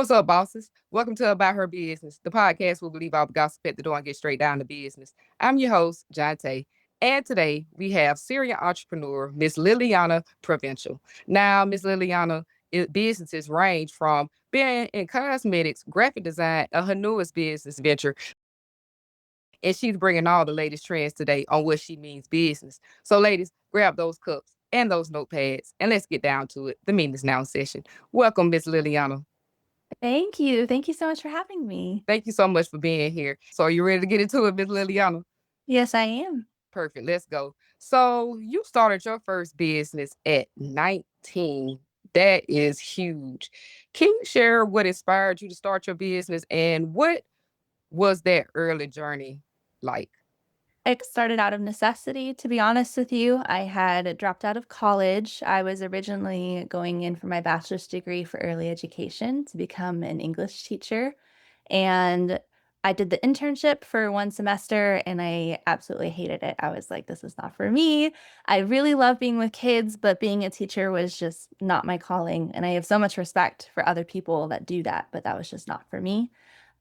What's up, bosses? Welcome to About Her Business, the podcast where we leave all the gossip at the door and get straight down to business. I'm your host, Jonte, and today we have serial entrepreneur, Miss Liliana Provencial. Now, Miss Liliana, businesses range from being in cosmetics, graphic design, her newest business venture, and she's bringing all the latest trends today on what she means business. So, ladies, grab those cups and those notepads, and let's get down to it. The meeting is now in session. Welcome, Miss Liliana. Thank you. Thank you so much for having me. Thank you so much for being here. So are you ready to get into it, Miss Liliana? Yes, I am. Perfect. Let's go. So you started your first business at 19. That is huge. Can you share what inspired you to start your business and what was that early journey like? It started out of necessity, to be honest with you. I had dropped out of college. I was originally going in for my bachelor's degree for early education to become an English teacher. And I did the internship for 1 semester and I absolutely hated it. I was like, this is not for me. I really love being with kids, but being a teacher was just not my calling. And I have so much respect for other people that do that, but that was just not for me.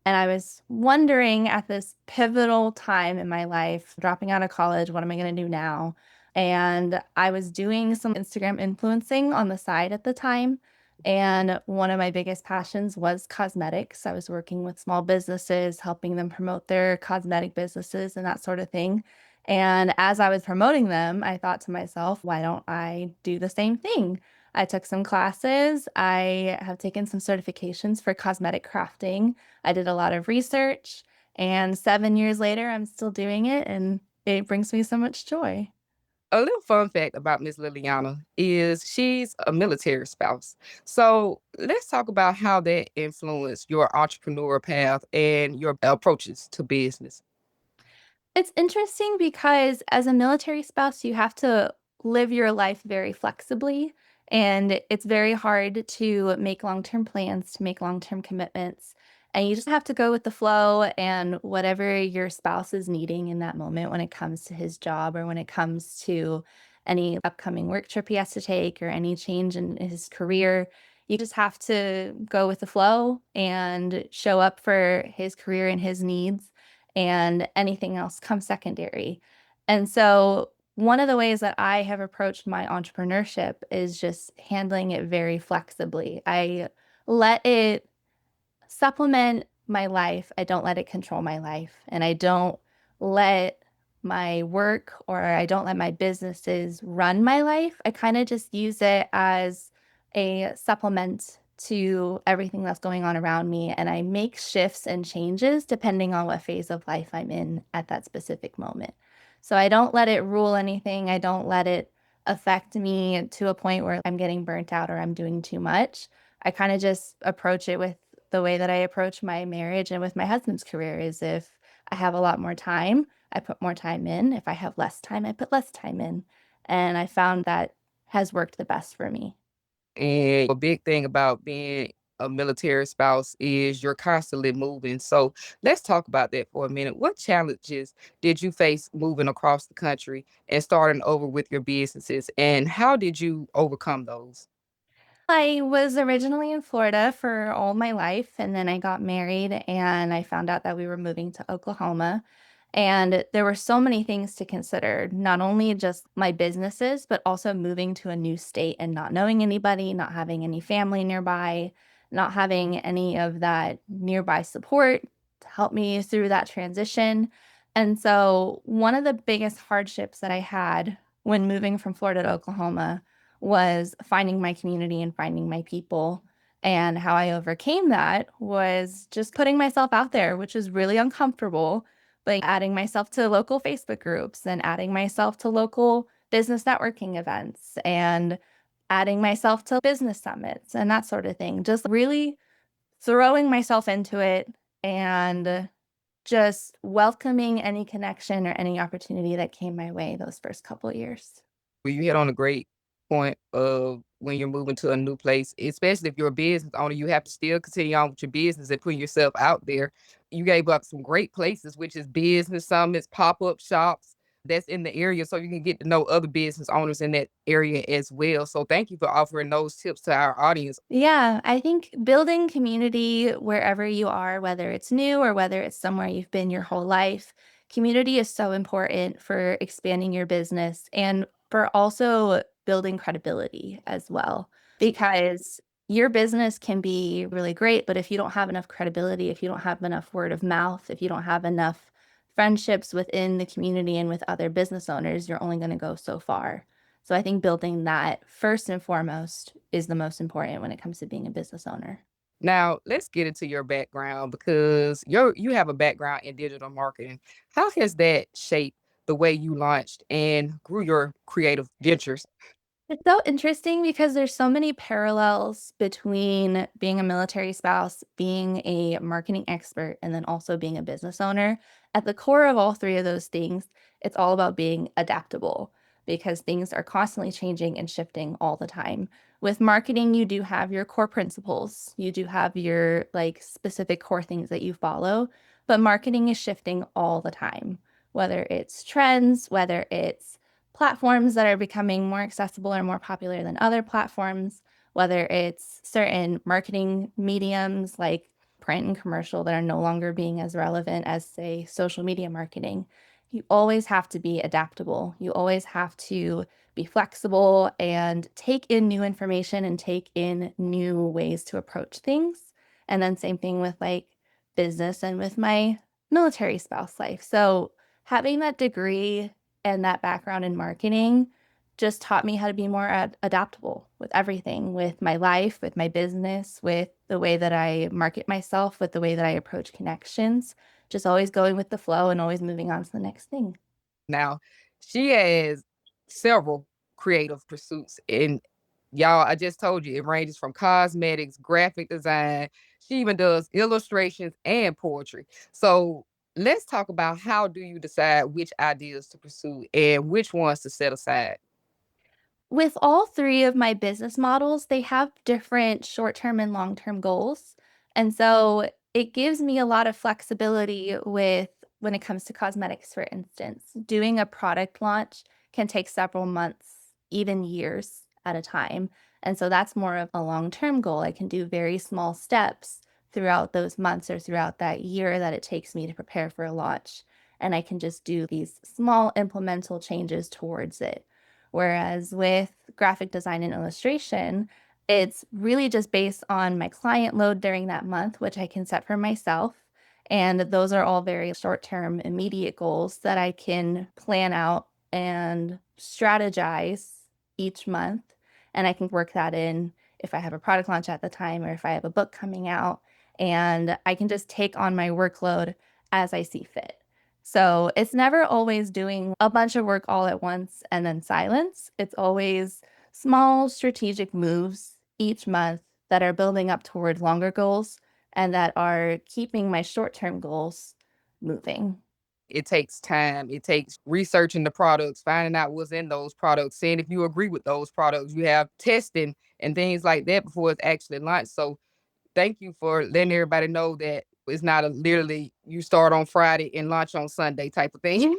And I was wondering at this pivotal time in my life, dropping out of college, what am I going to do now? And I was doing some Instagram influencing on the side at the time. And one of my biggest passions was cosmetics. I was working with small businesses, helping them promote their cosmetic businesses and that sort of thing. And as I was promoting them, I thought to myself, why don't I do the same thing? I took some classes. I have taken some certifications for cosmetic crafting. I did a lot of research, and 7 years later, I'm still doing it, and it brings me so much joy. A little fun fact about Miss Liliana is she's a military spouse. So let's talk about how that influenced your entrepreneur path and your approaches to business. It's interesting because as a military spouse, you have to live your life very flexibly, and it's very hard to make long-term plans, to make long-term commitments, and you just have to go with the flow and whatever your spouse is needing in that moment when it comes to his job or when it comes to any upcoming work trip he has to take or any change in his career. You just have to go with the flow and show up for his career and his needs, and anything else comes secondary. And so, one of the ways that I have approached my entrepreneurship is just handling it very flexibly. I let it supplement my life. I don't let it control my life. And I don't let my work or I don't let my businesses run my life. I kind of just use it as a supplement to everything that's going on around me. And I make shifts and changes depending on what phase of life I'm in at that specific moment. So I don't let it rule anything. I don't let it affect me to a point where I'm getting burnt out or I'm doing too much. I kind of just approach it with the way that I approach my marriage and with my husband's career is if I have a lot more time, I put more time in. If I have less time, I put less time in. And I found that has worked the best for me. And a big thing about being a military spouse is you're constantly moving. So let's talk about that for a minute. What challenges did you face moving across the country and starting over with your businesses? And how did you overcome those? I was originally in Florida for all my life, and then I got married and I found out that we were moving to Oklahoma. And there were so many things to consider, not only just my businesses, but also moving to a new state and not knowing anybody, not having any family nearby, not having any of that nearby support to help me through that transition. And so, one of the biggest hardships that I had when moving from Florida to Oklahoma was finding my community and finding my people. And how I overcame that was just putting myself out there, which is really uncomfortable, but adding myself to local Facebook groups and adding myself to local business networking events and adding myself to business summits and that sort of thing. Just really throwing myself into it and just welcoming any connection or any opportunity that came my way those first couple years. Well, you hit on a great point of when you're moving to a new place, especially if you're a business owner, you have to still continue on with your business and putting yourself out there. You gave up some great places, which is business summits, pop-up shops. that's in the area so you can get to know other business owners in that area as well. So thank you for offering those tips to our audience. Yeah, I think building community wherever you are, whether it's new or whether it's somewhere you've been your whole life, community is so important for expanding your business and for also building credibility as well. Because your business can be really great, but if you don't have enough credibility, if you don't have enough word of mouth, if you don't have enough friendships within the community and with other business owners, you're only going to go so far. So I think building that first and foremost is the most important when it comes to being a business owner. Now, let's get into your background because you have a background in digital marketing. How has that shaped the way you launched and grew your creative ventures? It's so interesting because there's so many parallels between being a military spouse, being a marketing expert, and then also being a business owner. At the core of all three of those things, it's all about being adaptable because things are constantly changing and shifting all the time. With marketing, you do have your core principles. You do have your like specific core things that you follow, but marketing is shifting all the time, whether it's trends, whether it's platforms that are becoming more accessible or more popular than other platforms, whether it's certain marketing mediums like print and commercial that are no longer being as relevant as, say, social media marketing. You always have to be adaptable. You always have to be flexible and take in new information and take in new ways to approach things. And then, same thing with like business and with my military spouse life. So, having that degree and that background in marketing just taught me how to be more adaptable with everything, with my life, with my business, with the way that I market myself, with the way that I approach connections, just always going with the flow and always moving on to the next thing. Now, she has several creative pursuits. And y'all, I just told you it ranges from cosmetics, graphic design. She even does illustrations and poetry. So let's talk about how do you decide which ideas to pursue and which ones to set aside. With all 3 of my business models, they have different short-term and long-term goals, and so it gives me a lot of flexibility with when it comes to cosmetics, for instance. Doing a product launch can take several months, even years at a time, and so that's more of a long-term goal. I can do very small steps throughout those months or throughout that year that it takes me to prepare for a launch, and I can just do these small implemental changes towards it. Whereas with graphic design and illustration, it's really just based on my client load during that month, which I can set for myself. And those are all very short term, immediate goals that I can plan out and strategize each month. And I can work that in if I have a product launch at the time or if I have a book coming out. And I can just take on my workload as I see fit. So it's never always doing a bunch of work all at once and then silence. It's always small strategic moves each month that are building up toward longer goals and that are keeping my short term goals moving. It takes time. It takes researching the products, finding out what's in those products, seeing if you agree with those products. You have testing and things like that before it's actually launched. So thank you for letting everybody know that it's not a literally you start on Friday and launch on Sunday type of thing.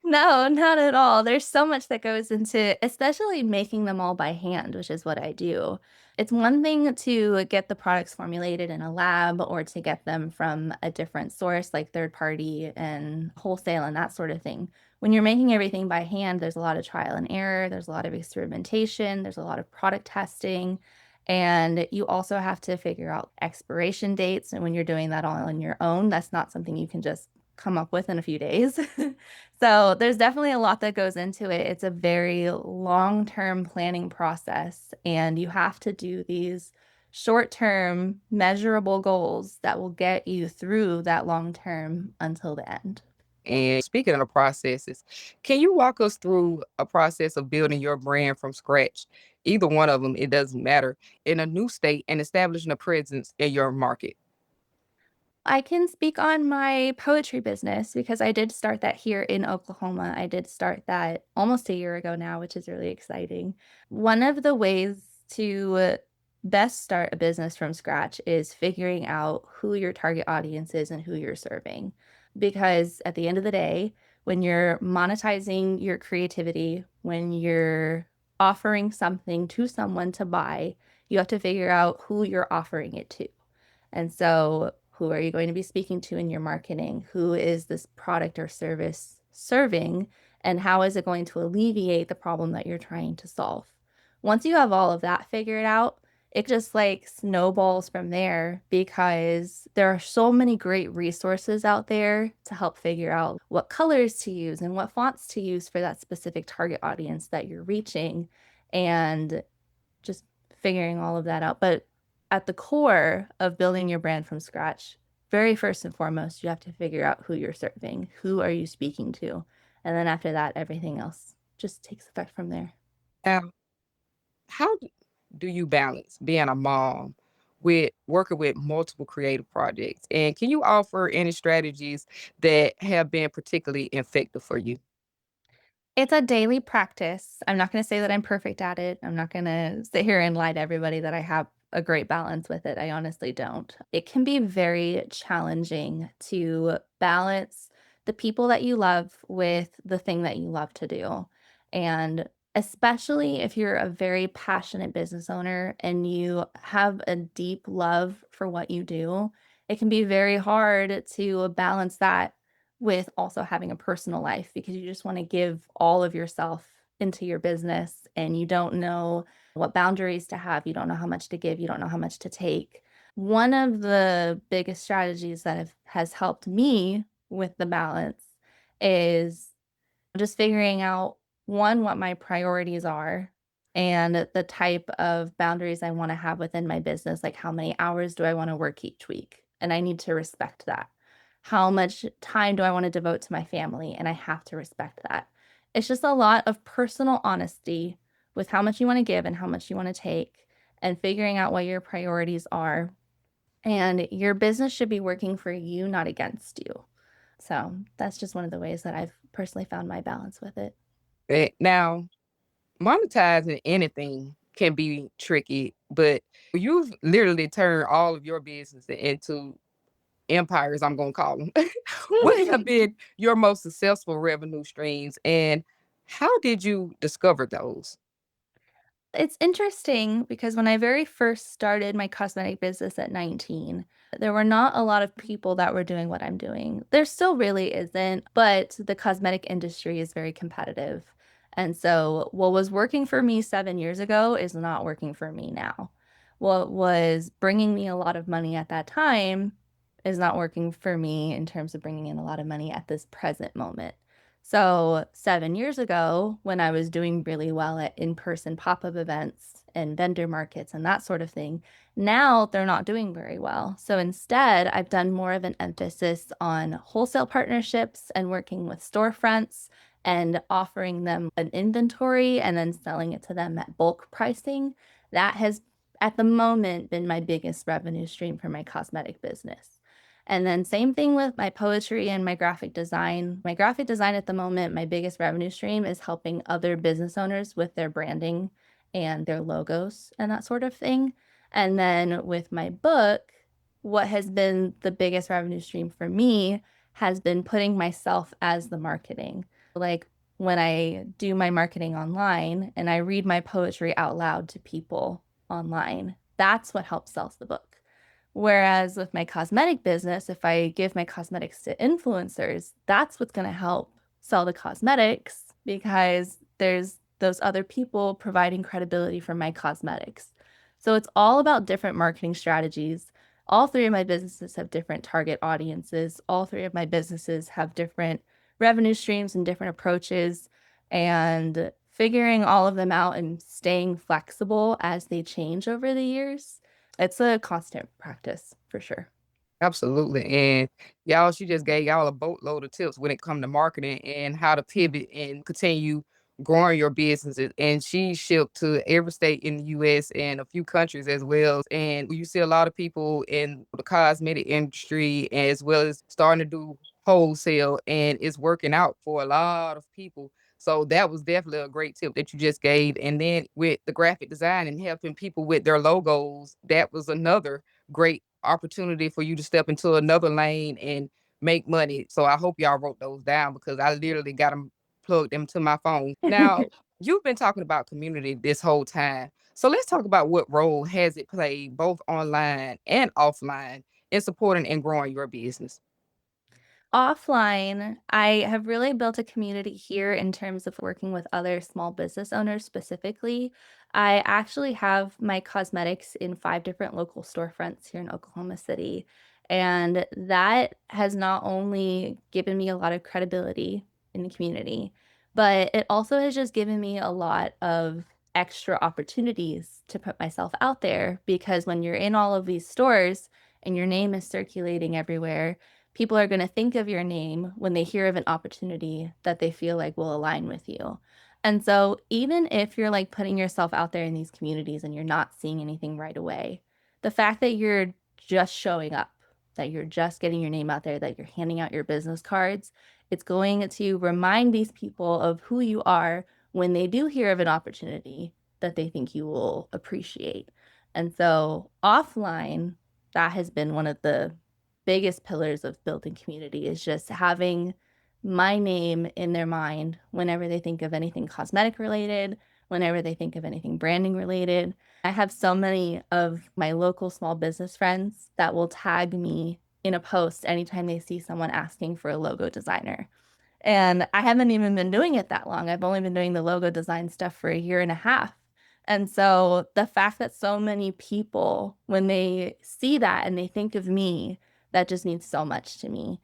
No, not at all. There's so much that goes into especially making them all by hand, which is what I do. It's one thing to get the products formulated in a lab or to get them from a different source like third party and wholesale and that sort of thing. When you're making everything by hand, there's a lot of trial and error, there's a lot of experimentation, there's a lot of product testing, and you also have to figure out expiration dates. And when you're doing that all on your own, that's not something you can just come up with in a few days. So there's definitely a lot that goes into it. It's a very long-term planning process, and you have to do these short-term measurable goals that will get you through that long term until the end. And speaking of processes, can you walk us through a process of building your brand from scratch? Either one of them, it doesn't matter, in a new state and establishing a presence in your market. I can speak on my poetry business because I did start that here in Oklahoma. I did start that almost a year ago now, which is really exciting. One of the ways to best start a business from scratch is figuring out who your target audience is and who you're serving. Because at the end of the day, When you're monetizing your creativity, when you're offering something to someone to buy, you have to figure out who you're offering it to. And so, who are you going to be speaking to in your marketing? Who is this product or service serving? And how is it going to alleviate the problem that you're trying to solve? Once you have all of that figured out, it just like snowballs from there because there are so many great resources out there to help figure out what colors to use and what fonts to use for that specific target audience that you're reaching. And just figuring all of that out. But at the core of building your brand from scratch, very first and foremost, you have to figure out who you're serving, who are you speaking to, and then after that, everything else just takes effect from there. Now, how do you balance being a mom with working with multiple creative projects? And can you offer any strategies that have been particularly effective for you? It's a daily practice. I'm not gonna say that I'm perfect at it. I'm not gonna sit here and lie to everybody that I have a great balance with it. I honestly don't. It can be very challenging to balance the people that you love with the thing that you love to do. And especially if you're a very passionate business owner and you have a deep love for what you do, it can be very hard to balance that with also having a personal life because you just want to give all of yourself into your business and you don't know what boundaries to have. You don't know how much to give. You don't know how much to take. One of the biggest strategies that has helped me with the balance is just figuring out one, what my priorities are and the type of boundaries I want to have within my business. Like, how many hours do I want to work each week? And I need to respect that. How much time do I want to devote to my family? And I have to respect that. It's just a lot of personal honesty with how much you want to give and how much you want to take, and figuring out what your priorities are. And your business should be working for you, not against you. So that's just one of the ways that I've personally found my balance with it. Now, monetizing anything can be tricky, but you've literally turned all of your business into empires, I'm gonna call them. What have been your most successful revenue streams, and how did you discover those? It's interesting because when I very first started my cosmetic business at 19, there were not a lot of people that were doing what I'm doing. There still really isn't, but the cosmetic industry is very competitive. And so what was working for me 7 years ago is not working for me now. What was bringing me a lot of money at that time is not working for me in terms of bringing in a lot of money at this present moment. So 7 years ago, when I was doing really well at in-person pop-up events and vendor markets and that sort of thing, now they're not doing very well. So instead, I've done more of an emphasis on wholesale partnerships and working with storefronts and offering them an inventory and then selling it to them at bulk pricing. That has, at the moment, been my biggest revenue stream for my cosmetic business. And then same thing with my poetry and my graphic design. My graphic design at the moment, my biggest revenue stream is helping other business owners with their branding and their logos and that sort of thing. And then with my book, what has been the biggest revenue stream for me has been putting myself as the marketing. Like when I do my marketing online and I read my poetry out loud to people online, that's what helps sell the book. Whereas with my cosmetic business, if I give my cosmetics to influencers, that's what's going to help sell the cosmetics because there's those other people providing credibility for my cosmetics. So it's all about different marketing strategies. All three of my businesses have different target audiences. All three of my businesses have different revenue streams and different approaches. And figuring all of them out and staying flexible as they change over the years, it's a constant practice for sure. Absolutely, and y'all, she just gave y'all a boatload of tips when it come to marketing and how to pivot and continue growing your businesses, and she shipped to every state in the US and a few countries as well, and you see a lot of people in the cosmetic industry as well as starting to do wholesale, and it's working out for a lot of people. So that was definitely a great tip that you just gave, and then with the graphic design and helping people with their logos, that was another great opportunity for you to step into another lane and make money. So I hope y'all wrote those down because I literally got them plugged into my phone. Now, you've been talking about community this whole time. So let's talk about what role has it played both online and offline in supporting and growing your business. Offline, I have really built a community here in terms of working with other small business owners specifically. I actually have my cosmetics in 5 different local storefronts here in Oklahoma City, and that has not only given me a lot of credibility in the community, but it also has just given me a lot of extra opportunities to put myself out there because when you're in all of these stores and your name is circulating everywhere, people are going to think of your name when they hear of an opportunity that they feel like will align with you. And so, even if you're like putting yourself out there in these communities and you're not seeing anything right away, the fact that you're just showing up, that you're just getting your name out there, that you're handing out your business cards, it's going to remind these people of who you are when they do hear of an opportunity that they think you will appreciate. And so, offline, that has been one of the biggest pillars of building community is just having my name in their mind whenever they think of anything cosmetic related, whenever they think of anything branding related. I have so many of my local small business friends that will tag me in a post anytime they see someone asking for a logo designer. And I haven't even been doing it that long. I've only been doing the logo design stuff for a year and a half. And so the fact that so many people, when they see that and they think of me, that just means so much to me.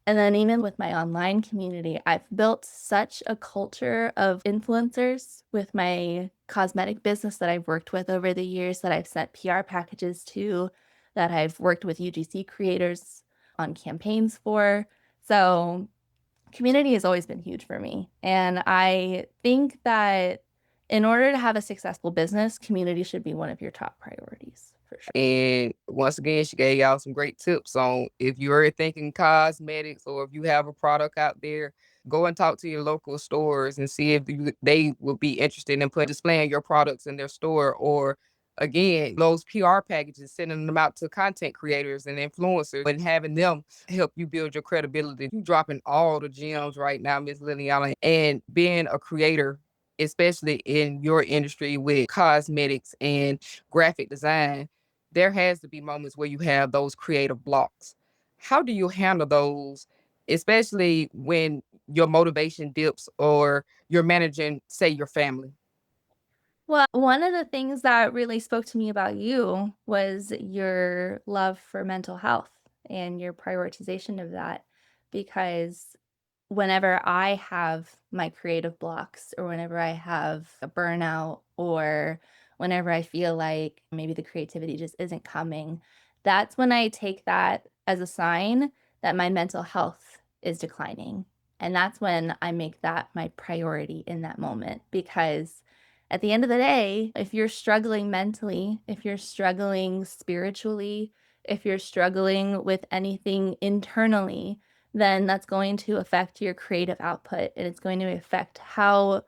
And then even with my online community, I've built such a culture of influencers with my cosmetic business that I've worked with over the years that I've sent PR packages to, that I've worked with UGC creators on campaigns for. So community has always been huge for me. And I think that in order to have a successful business, community should be one of your top priorities for sure. And once again, she gave y'all some great tips on if you're thinking cosmetics or if you have a product out there, go and talk to your local stores and see if they will be interested in displaying your products in their store. Or again, those PR packages, sending them out to content creators and influencers and having them help you build your credibility. You dropping all the gems right now, Miss Liliana, and being a creator, especially in your industry with cosmetics and graphic design, there has to be moments where you have those creative blocks. How do you handle those, especially when your motivation dips or you're managing, say, your family? Well, one of the things that really spoke to me about you was your love for mental health and your prioritization of that. Because whenever I have my creative blocks, or whenever I have a burnout, or whenever I feel like maybe the creativity just isn't coming, that's when I take that as a sign that my mental health is declining. And that's when I make that my priority in that moment. Because at the end of the day, if you're struggling mentally, if you're struggling spiritually, if you're struggling with anything internally, then that's going to affect your creative output and it's going to affect how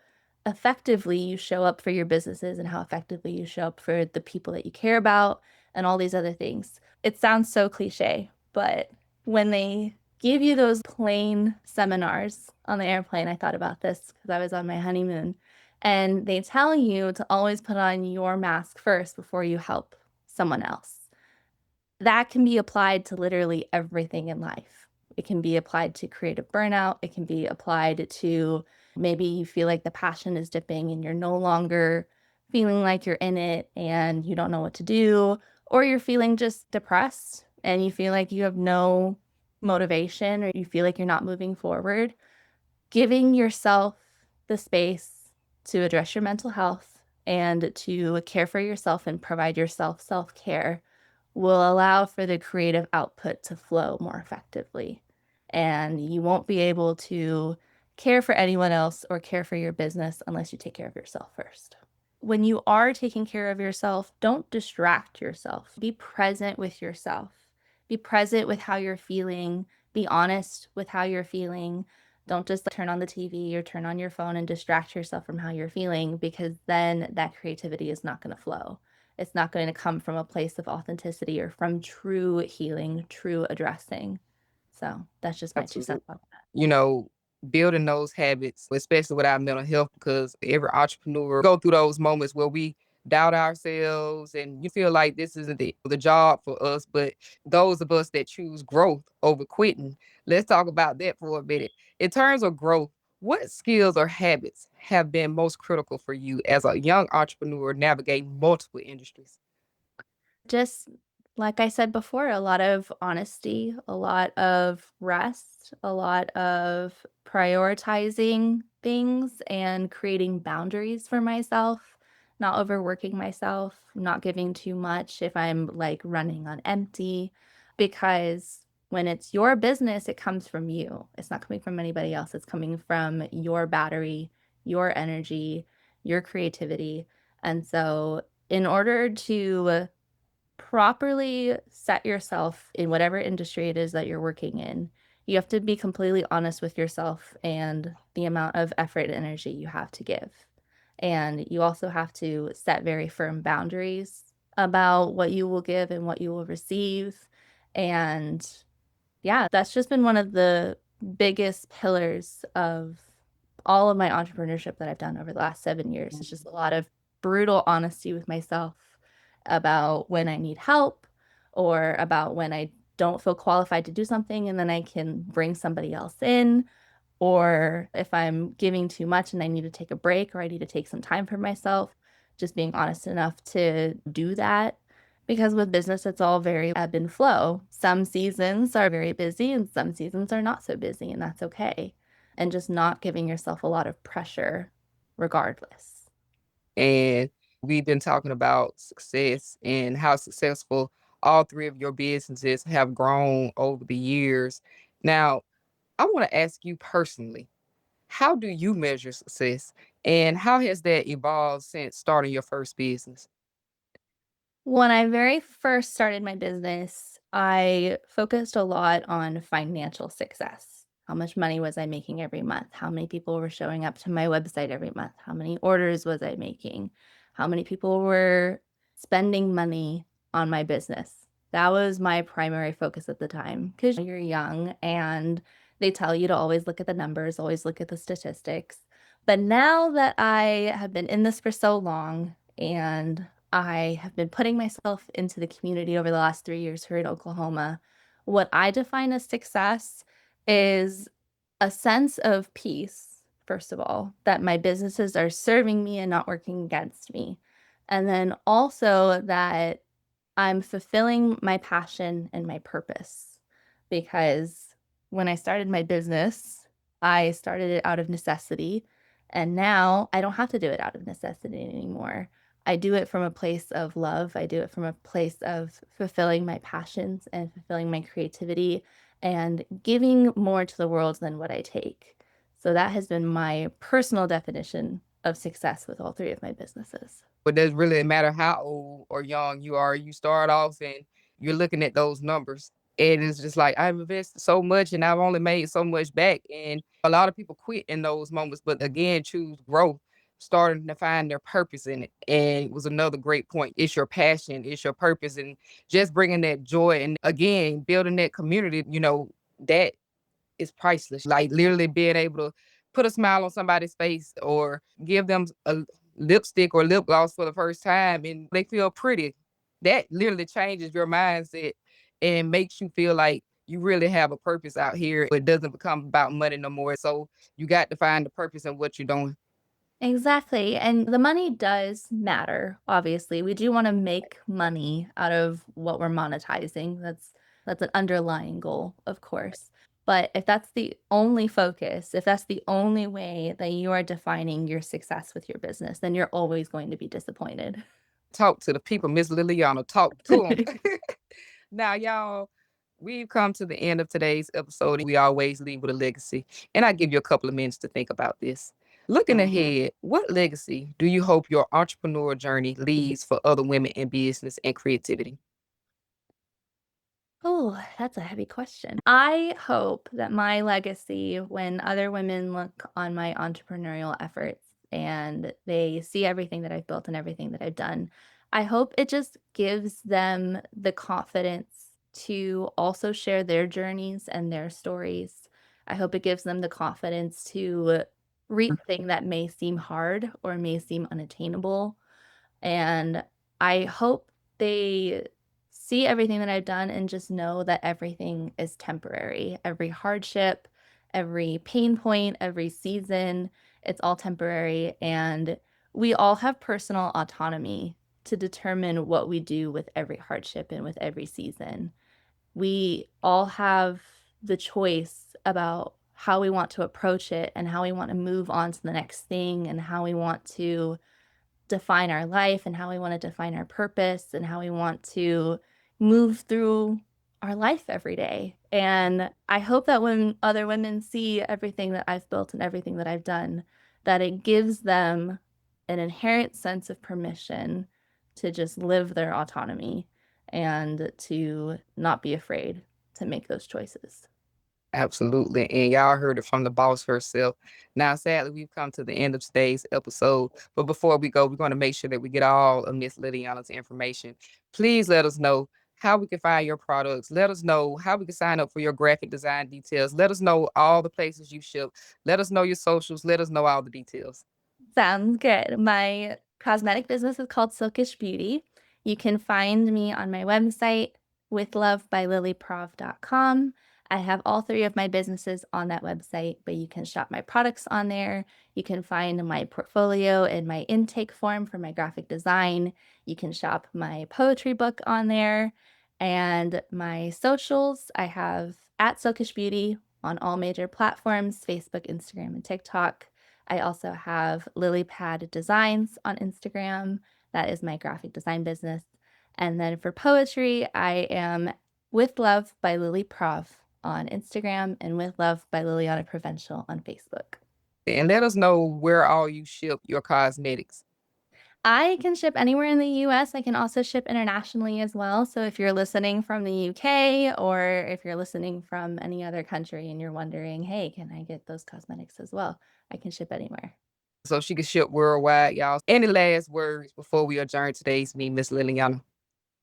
effectively you show up for your businesses and how effectively you show up for the people that you care about and all these other things. It sounds so cliche, but when they give you those plain seminars on the airplane, I thought about this because I was on my honeymoon, and they tell you to always put on your mask first before you help someone else. That can be applied to literally everything in life. It can be applied to creative burnout. It can be applied to maybe you feel like the passion is dipping and you're no longer feeling like you're in it and you don't know what to do, or you're feeling just depressed and you feel like you have no motivation or you feel like you're not moving forward. Giving yourself the space to address your mental health and to care for yourself and provide yourself self care will allow for the creative output to flow more effectively. And you won't be able to care for anyone else or care for your business unless you take care of yourself first. When you are taking care of yourself, don't distract yourself. Be present with yourself. Be present with how you're feeling. Be honest with how you're feeling. Don't just turn on the TV or turn on your phone and distract yourself from how you're feeling, because then that creativity is not going to flow. It's not going to come from a place of authenticity or from true healing, true addressing. So that's just my 2 cents Absolutely. on that. You know, building those habits, especially with our mental health, because every entrepreneur go through those moments where we doubt ourselves and you feel like this isn't the job for us. But those of us that choose growth over quitting, let's talk about that for a minute. In terms of growth, what skills or habits have been most critical for you as a young entrepreneur navigating multiple industries? Just like I said before, a lot of honesty, a lot of rest, a lot of prioritizing things and creating boundaries for myself, not overworking myself, not giving too much if I'm like running on empty. Because when it's your business, it comes from you. It's not coming from anybody else. It's coming from your battery, your energy, your creativity. And so, in order to properly set yourself in whatever industry it is that you're working in, you have to be completely honest with yourself and the amount of effort and energy you have to give. And you also have to set very firm boundaries about what you will give and what you will receive. And yeah, that's just been one of the biggest pillars of all of my entrepreneurship that I've done over the last 7 years. It's just a lot of brutal honesty with myself about when I need help or about when I don't feel qualified to do something, and then I can bring somebody else in, or if I'm giving too much and I need to take a break or I need to take some time for myself, just being honest enough to do that. Because with business, it's all very ebb and flow. Some seasons are very busy and some seasons are not so busy, and that's okay. And just not giving yourself a lot of pressure regardless. And we've been talking about success and how successful all three of your businesses have grown over the years. Now, I want to ask you personally, how do you measure success and how has that evolved since starting your first business? When I very first started my business, I focused a lot on financial success. How much money was I making every month? How many people were showing up to my website every month? How many orders was I making? How many people were spending money on my business? That was my primary focus at the time because you're young and they tell you to always look at the numbers, always look at the statistics. But now that I have been in this for so long and I have been putting myself into the community over the last 3 years here in Oklahoma. What I define as success is a sense of peace, first of all, that my businesses are serving me and not working against me. And then also that I'm fulfilling my passion and my purpose because when I started my business, I started it out of necessity. And now I don't have to do it out of necessity anymore. I do it from a place of love. I do it from a place of fulfilling my passions and fulfilling my creativity and giving more to the world than what I take. So that has been my personal definition of success with all three of my businesses. It doesn't really matter how old or young you are. You start off and you're looking at those numbers. And it's just like, I've invested so much and I've only made so much back. And a lot of people quit in those moments, but again, choose growth, starting to find their purpose in it. And it was another great point. It's your passion, it's your purpose, and just bringing that joy. And again, building that community, that is priceless. Like literally being able to put a smile on somebody's face or give them a lipstick or lip gloss for the first time and they feel pretty. That literally changes your mindset and makes you feel like you really have a purpose out here. It doesn't become about money no more. So you got to find the purpose in what you're doing. Exactly, and the money does matter, obviously. We do wanna make money out of what we're monetizing. That's an underlying goal, of course. But if that's the only focus, if that's the only way that you are defining your success with your business, then you're always going to be disappointed. Talk to the people, Miss Liliana. Talk to them. Now, y'all, we've come to the end of today's episode. We always leave with a legacy. And I give you a couple of minutes to think about this. Looking ahead, what legacy do you hope your entrepreneur journey leaves for other women in business and creativity? Oh, that's a heavy question. I hope that my legacy, when other women look on my entrepreneurial efforts and they see everything that I've built and everything that I've done, I hope it just gives them the confidence to also share their journeys and their stories. I hope it gives them the confidence to reach things that may seem hard or may seem unattainable. And I hope they see everything that I've done and just know that everything is temporary. Every hardship, every pain point, every season, it's all temporary. And we all have personal autonomy to determine what we do with every hardship and with every season. We all have the choice about how we want to approach it and how we want to move on to the next thing and how we want to define our life and how we want to define our purpose and how we want to move through our life every day. And I hope that when other women see everything that I've built and everything that I've done, that it gives them an inherent sense of permission to just live their autonomy and to not be afraid to make those choices. Absolutely. And y'all heard it from the boss herself. Now, sadly, we've come to the end of today's episode. But before we go, we're going to make sure that we get all of Miss Liliana's information. Please let us know how we can find your products. Let us know how we can sign up for your graphic design details. Let us know all the places you ship. Let us know your socials. Let us know all the details. Sounds good. My cosmetic business is called Silkish Beauty. You can find me on my website, withlovebylilyprov.com. I have all three of my businesses on that website, but you can shop my products on there. You can find my portfolio and my intake form for my graphic design. You can shop my poetry book on there. And my socials, I have at Silkish Beauty on all major platforms, Facebook, Instagram, and TikTok. I also have LilyPad Designs on Instagram. That is my graphic design business. And then for poetry, I am With Love by Lily Prov on Instagram and With Love by Liliana Provencial on Facebook. And let us know where all you ship your cosmetics. I can ship anywhere in the US. I can also ship internationally as well. So if you're listening from the UK or if you're listening from any other country and you're wondering, hey, can I get those cosmetics as well? I can ship anywhere. So she can ship worldwide, y'all. Any last words before we adjourn today's meeting, Miss Liliana?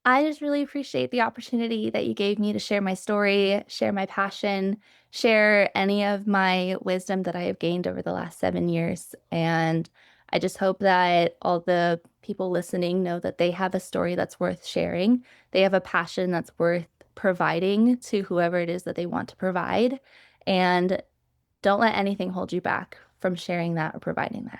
I just really appreciate the opportunity that you gave me to share my story, share my passion, share any of my wisdom that I have gained over the last 7 years. And I just hope that all the people listening know that they have a story that's worth sharing. They have a passion that's worth providing to whoever it is that they want to provide. And don't let anything hold you back from sharing that or providing that.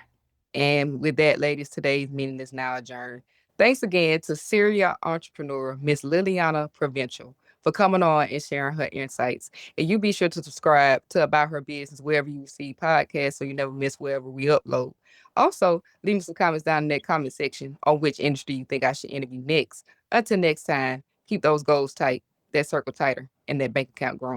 And with that, ladies, today's meeting is now adjourned. Thanks again to serial entrepreneur Miss Liliana Provencial for coming on and sharing her insights. And you be sure to subscribe to About Her Business wherever you see podcasts so you never miss wherever we upload. Also, leave me some comments down in that comment section on which industry you think I should interview next. Until next time, keep those goals tight, that circle tighter, and that bank account growing.